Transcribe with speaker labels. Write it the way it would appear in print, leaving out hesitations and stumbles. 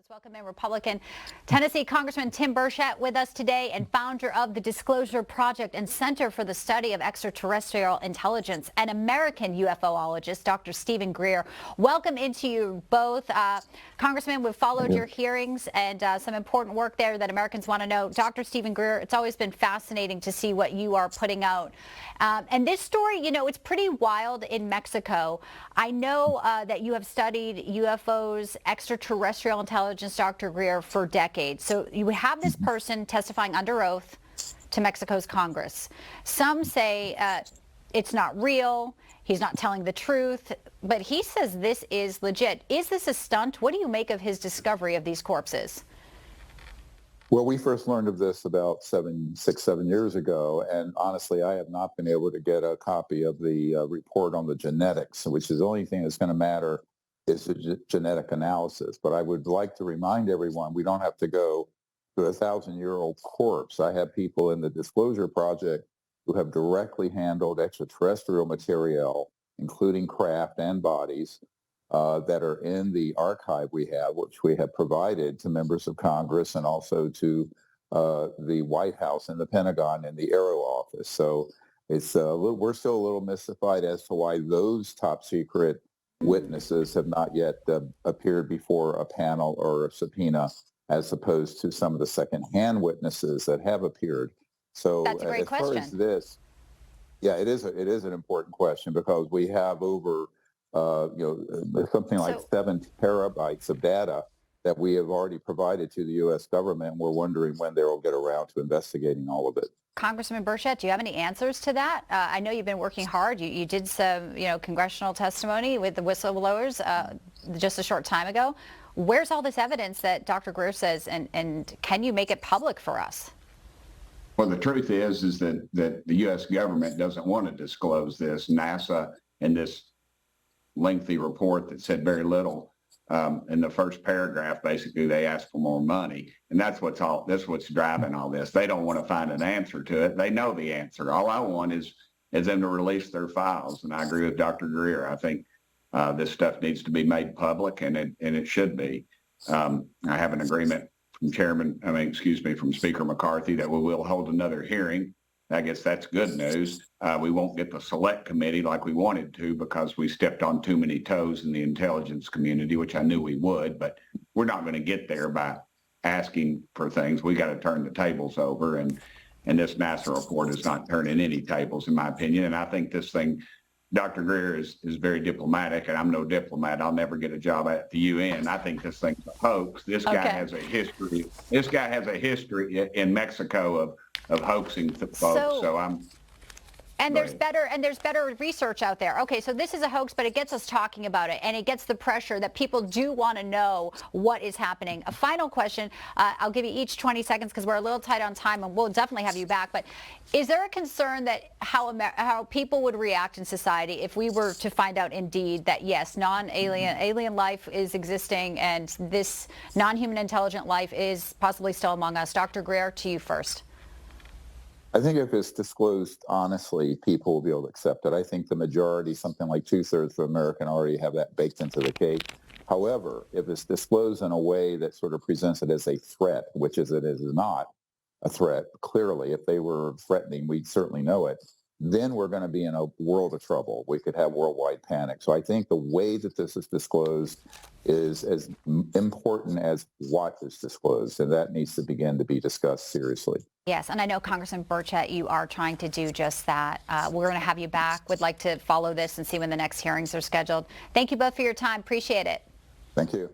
Speaker 1: Let's welcome in Republican Tennessee Congressman Tim Burchett with us today, and founder of the Disclosure Project and Center for the Study of Extraterrestrial Intelligence, and American UFOologist, Dr. Stephen Greer. Welcome into you both. Congressman, we've followed your hearings and some important work there that Americans want to know. Dr. Stephen Greer, it's always been fascinating to see what you are putting out. And this story, you know, it's pretty wild in Mexico. I know that you have studied UFOs, extraterrestrial intelligence, Dr. Greer, for decades. So you have this person testifying under oath to Mexico's Congress. Some say it's not real, he's not telling the truth, but he says this is legit. Is this a stunt? What do you make of his discovery of these corpses?
Speaker 2: Well, we first learned of this about 7 years ago, and honestly, I have not been able to get a copy of the report on the genetics, which is the only thing that's going to matter is the genetic analysis. But I would like to remind everyone, we don't have to go to a 1,000-year-old corpse. I have people in the Disclosure Project who have directly handled extraterrestrial material, including craft and bodies, that are in the archive we have, which we have provided to members of Congress and also to the White House and the Pentagon and the Aero Office. So it's we're still a little mystified as to why those top secret witnesses have not yet appeared before a panel or a subpoena, as opposed to some of the secondhand witnesses that have appeared. So
Speaker 1: that's a great question.
Speaker 2: Far as this, yeah, it is an important question, because we have over something like 7 terabytes of data that we have already provided to the U.S. government. We're wondering when they'll get around to investigating all of it.
Speaker 1: Congressman Burchett, do you have any answers to that? I know you've been working hard. You did some, congressional testimony with the whistleblowers just a short time ago. Where's all this evidence that Dr. Greer says, and can you make it public for us?
Speaker 3: Well, the truth is that the U.S. government doesn't want to disclose this. NASA, in this lengthy report that said very little, in the first paragraph, basically they asked for more money, and that's what's driving all this. They don't want to find an answer to it. They know the answer. All I want is them to release their files, and I agree with Dr. Greer. I think this stuff needs to be made public, and it should be. I have an agreement from Speaker McCarthy that we will hold another hearing. I guess that's good news. We won't get the select committee like we wanted to, because we stepped on too many toes in the intelligence community, which I knew we would, but we're not going to get there by asking for things. We got to turn the tables over, and this NASA report is not turning any tables, in my opinion. And I think this thing, Dr. Greer is very diplomatic, and I'm no diplomat. I'll never get a job at the UN. I think this thing's a hoax. This guy has a history. This guy has a history in Mexico of hoaxing folks. So I'm.
Speaker 1: And there's better research out there. Okay, so this is a hoax, but it gets us talking about it, and it gets the pressure that people do want to know what is happening. A final question. I'll give you each 20 seconds because we're a little tight on time, and we'll definitely have you back. But is there a concern that how people would react in society if we were to find out indeed that yes, alien life is existing, and this non-human intelligent life is possibly still among us? Dr. Greer, to you first.
Speaker 2: I think if it's disclosed honestly, people will be able to accept it. I think the majority, something like 2/3 of Americans, already have that baked into the cake. However, if it's disclosed in a way that sort of presents it as a threat, which it is not a threat, clearly, if they were threatening, we'd certainly know it, then we're going to be in a world of trouble. We could have worldwide panic. So I think the way that this is disclosed is as important as what is disclosed, and that needs to begin to be discussed seriously.
Speaker 1: Yes, and I know, Congressman Burchett, you are trying to do just that. We're going to have you back. Would like to follow this and see when the next hearings are scheduled. Thank you both for your time. Appreciate it.
Speaker 2: Thank you.